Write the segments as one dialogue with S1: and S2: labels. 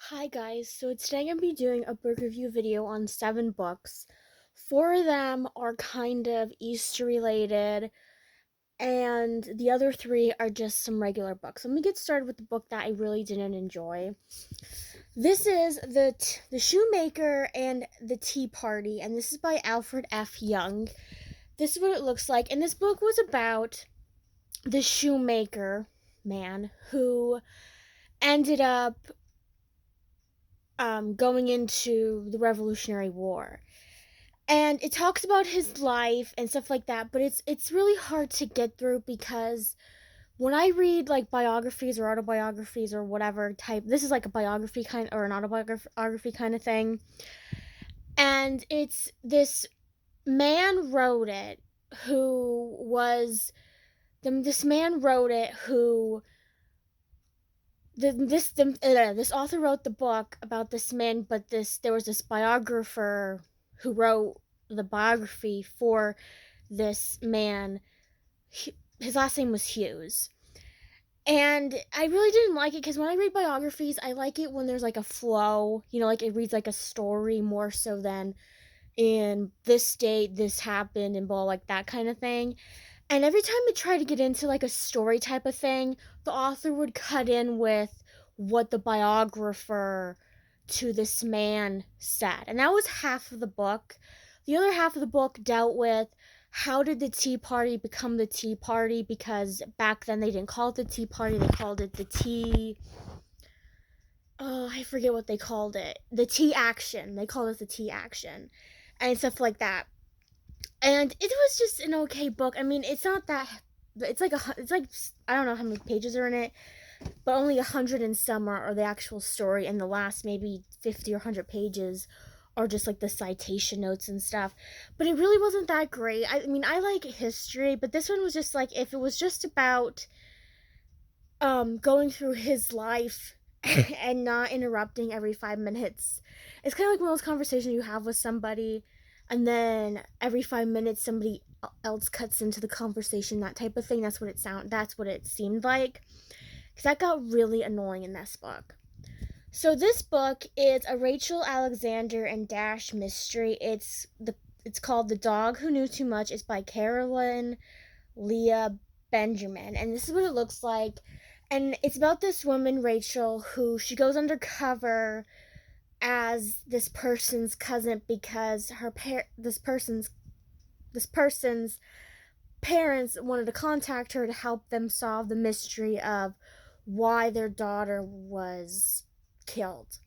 S1: Hi guys, so today I'm going to be doing a book review video on 7 books. 4 of them are kind of Easter related, and the other 3 are just some regular books. I'm going to get started with the book that I really didn't enjoy. This is the Shoemaker and the Tea Party, and this is by Alfred F. Young. This is what it looks like, and this book was about the shoemaker man who ended up going into the Revolutionary War. And it talks about his life and stuff like that, but it's really hard to get through because when I read like biographies or autobiographies or whatever type, this is like a biography kind or an autobiography kind of thing. And it's this man wrote it who was this man wrote it who this author wrote the book about this man, but there was this biographer who wrote the biography for this man. His last name was Hughes. And I really didn't like it because when I read biographies, I like it when there's like a flow, like it reads like a story more so than in this date, this happened, and blah, like that kind of thing. And every time I tried to get into like a story type of thing, the author would cut in with what the biographer to this man said. And that was half of the book. The other half of the book dealt with how did the Tea Party become the Tea Party, because back then they didn't call it the Tea Party, they called it the Tea. Oh, I forget what they called it. The Tea Action. They called it the Tea Action. And stuff like that. And it was just an okay book. I mean, it's not that. It's like I don't know how many pages are in it, but only 100 and some are the actual story, and the last maybe 50 or 100 pages are just like the citation notes and stuff. But it really wasn't that great. I mean, I like history, but this one was just like if it was just about going through his life and not interrupting every 5 minutes. It's kind of like one of those conversations you have with somebody, and then every 5 minutes somebody else cuts into the conversation. That type of thing. That's what it seemed like. Because that got really annoying in this book. So this book is a Rachel Alexander and Dash mystery. It's called The Dog Who Knew Too Much. It's by Caroyln Leah Benjamin, and this is what it looks like. And it's about this woman, Rachel, who she goes undercover as this person's cousin because this person's parents wanted to contact her to help them solve the mystery of why their daughter was killed.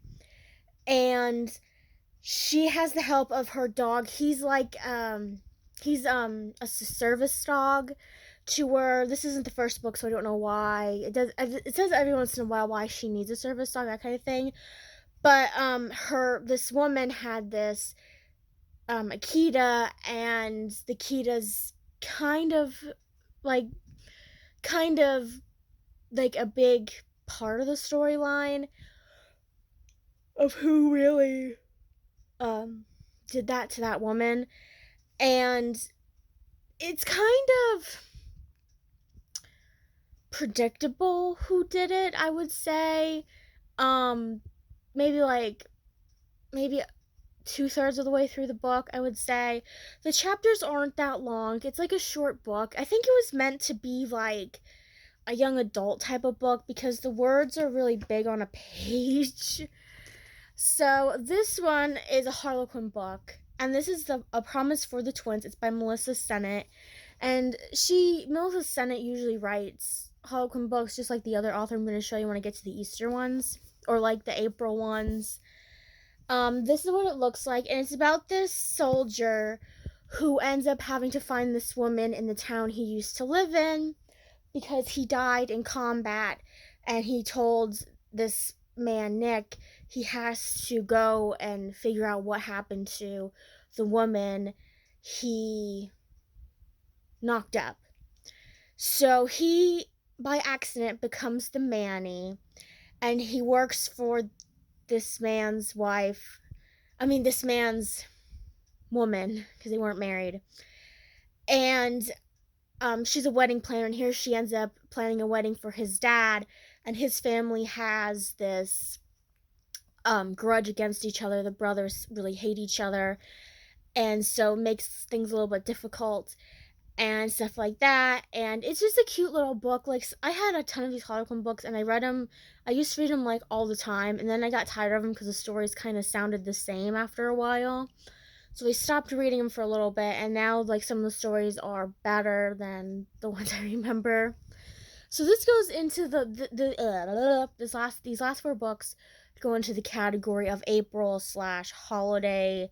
S1: And she has the help of her dog. He's a service dog to her. This isn't the first book, so I don't know why. It says every once in a while why she needs a service dog, that kind of thing. But this woman had this Akita, and the Akita's like kind of like a big part of the storyline of who really did that to that woman. And it's kind of predictable who did it, I would say. um maybe like maybe 2/3 of the way through the book, I would say. The chapters aren't that long. It's like a short book. I think it was meant to be like a young adult type of book because the words are really big on a page. So this one is a Harlequin book, and this is A Promise for the Twins. It's by Melissa Sennett, and Melissa Sennett usually writes Harlequin books just like the other author I'm going to show you when I get to the Easter ones, or like the April ones. This is what it looks like, and it's about this soldier who ends up having to find this woman in the town he used to live in because he died in combat, and he told this man Nick he has to go and figure out what happened to the woman he knocked up. So he by accident becomes the Manny, and he works for this man's wife. This man's woman, because they weren't married. And she's a wedding planner, and here she ends up planning a wedding for his dad, and his family has this grudge against each other. The brothers really hate each other, and so it makes things a little bit difficult and stuff like that. And it's just a cute little book. Like, I had a ton of these Harlequin books, and I read them. I used to read them like all the time, and then I got tired of them because the stories kind of sounded the same after a while. So I stopped reading them for a little bit, and now like some of the stories are better than the ones I remember. So this goes into these last four books go into the category of April slash holiday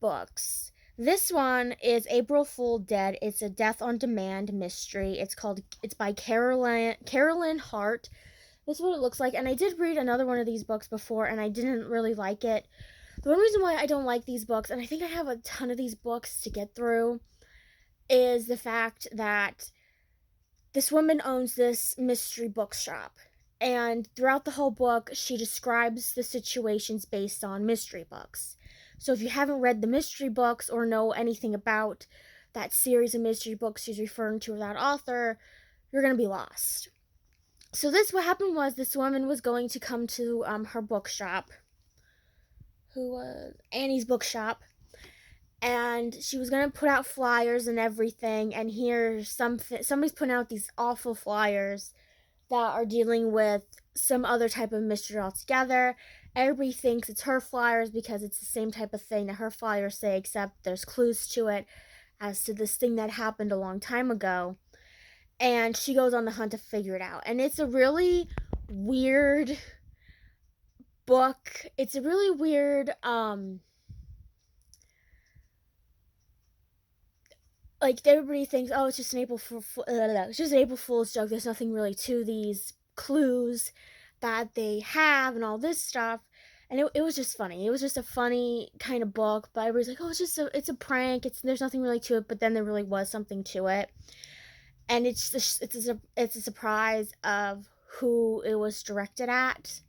S1: books. This one is April Fool Dead. It's a death on demand mystery. It's by Caroyln Hart. This is what it looks like. And I did read another one of these books before, and I didn't really like it. The one reason why I don't like these books, and I think I have a ton of these books to get through, is the fact that this woman owns this mystery bookshop. And throughout the whole book, she describes the situations based on mystery books. So if you haven't read the mystery books or know anything about that series of mystery books she's referring to, or that author, you're going to be lost. So what happened was this woman was going to come to her bookshop, who was Annie's bookshop, and she was going to put out flyers and everything, and here somebody's putting out these awful flyers that are dealing with some other type of mystery altogether. Everybody thinks it's her flyers because it's the same type of thing that her flyers say, except there's clues to it as to this thing that happened a long time ago. And she goes on the hunt to figure it out. And it's a really weird book. It's a really weird, like, everybody thinks, oh, it's just an it's just an April Fool's joke. There's nothing really to these clues that they have and all this stuff. And it was just funny. It was just a funny kind of book, but everybody's like, oh, it's a prank. There's nothing really to it, but then there really was something to it. And it's a surprise of who it was directed at.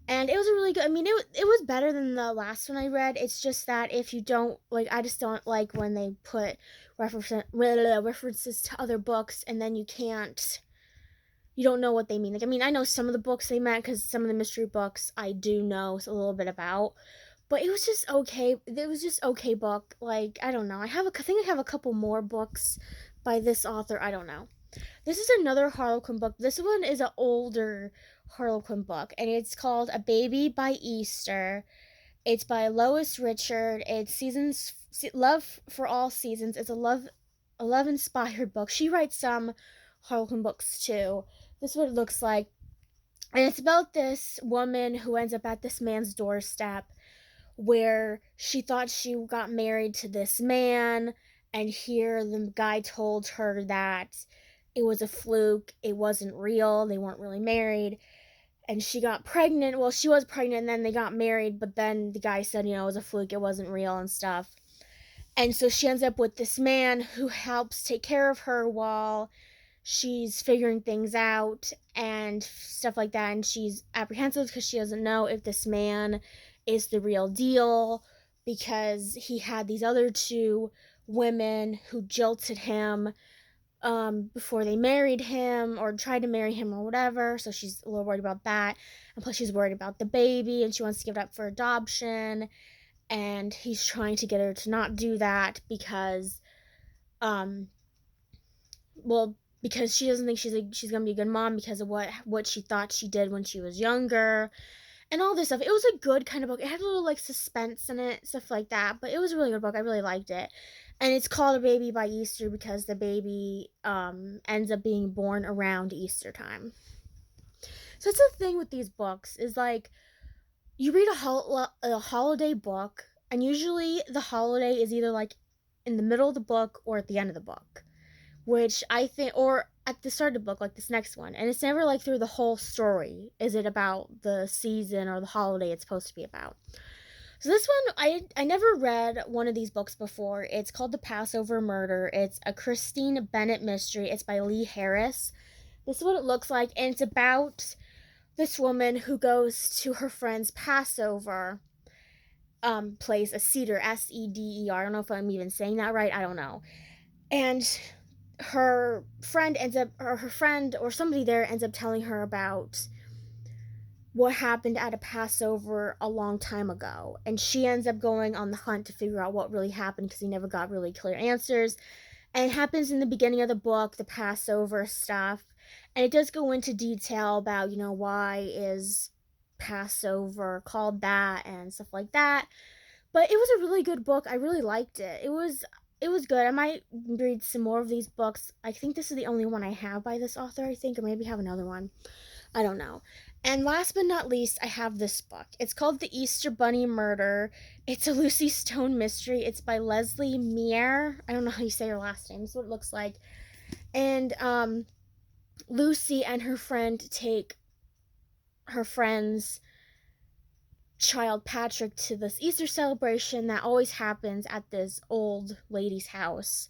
S1: And it was a really good, I mean, it was better than the last one I read. It's just that if you don't, like, I just don't like when they put references to other books and then you don't know what they mean. Like, I mean, I know some of the books they meant because some of the mystery books I do know a little bit about. But it was just okay. It was just okay book. Like, I don't know. I think I have a couple more books by this author. I don't know. This is another Harlequin book. This one is an older Harlequin book, and it's called A Baby by Easter. It's by Lois Richard. It's Love for All Seasons. It's a love inspired book. She writes some Harlequin books too. This is what it looks like. And it's about this woman who ends up at this man's doorstep where she thought she got married to this man, and here the guy told her that it was a fluke, it wasn't real, they weren't really married, and she got pregnant. Well, she was pregnant, and then they got married, but then the guy said, it was a fluke, it wasn't real and stuff. And so she ends up with this man who helps take care of her while she's figuring things out and stuff like that, and she's apprehensive because she doesn't know if this man is the real deal, because he had these other two women who jilted him before they married him or tried to marry him or whatever. So she's a little worried about that, and plus she's worried about the baby, and she wants to give it up for adoption, and he's trying to get her to not do that because because she doesn't think she's gonna be a good mom because of what she thought she did when she was younger, and all this stuff. It was a good kind of book. It had a little like suspense in it, stuff like that, but it was a really good book. I really liked it. And it's called A Baby by Easter because the baby ends up being born around Easter time. So that's the thing with these books, is like, you read a holiday book, and usually the holiday is either like in the middle of the book or at the end of the book, which I think, or at the start of the book, like this next one. And it's never like through the whole story is it about the season or the holiday it's supposed to be about. So this one, I never read one of these books before. It's called The Passover Murder. It's a Christine Bennett mystery. It's by Lee Harris. This is what it looks like, and it's about this woman who goes to her friend's Passover place, a Seder, Seder. I don't know if I'm even saying that right. I don't know. And her friend or somebody there ends up telling her about what happened at a Passover a long time ago. And she ends up going on the hunt to figure out what really happened because he never got really clear answers. And it happens in the beginning of the book, the Passover stuff. And it does go into detail about, why is Passover called that and stuff like that. But it was a really good book. I really liked it. It was good. I might read some more of these books. I think this is the only one I have by this author, I think, or maybe have another one. I don't know. And last but not least, I have this book. It's called The Easter Bunny Murder. It's a Lucy Stone mystery. It's by Leslie Meier. I don't know how you say her last name. This is what it looks like. And Lucy and her friend take her friend's child Patrick to this Easter celebration that always happens at this old lady's house.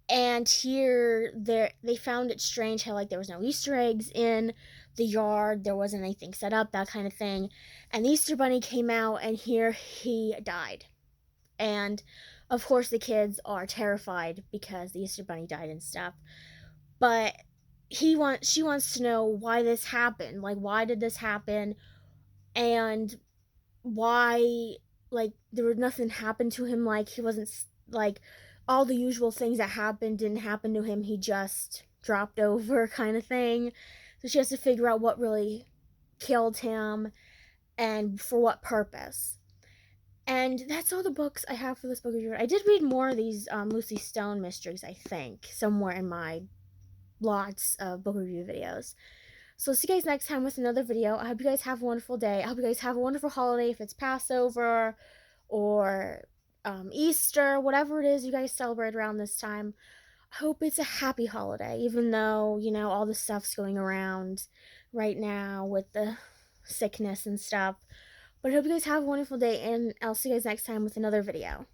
S1: And here they found it strange how like there was no Easter eggs in the yard, there wasn't anything set up, that kind of thing. And the Easter bunny came out and here he died. And of course the kids are terrified because the Easter bunny died and stuff. But she wants to know why this happened. Like why did this happen? And why, like, there was nothing happened to him, like he wasn't, like, all the usual things that happened didn't happen to him, he just dropped over kind of thing. So she has to figure out what really killed him and for what purpose. And that's all the books I have for this book review. I did read more of these Lucy Stone mysteries, I think, somewhere in my lots of book review videos. So I'll see you guys next time with another video. I hope you guys have a wonderful day. I hope you guys have a wonderful holiday, if it's Passover or Easter, whatever it is you guys celebrate around this time. I hope it's a happy holiday, even though, all the stuff's going around right now with the sickness and stuff. But I hope you guys have a wonderful day, and I'll see you guys next time with another video.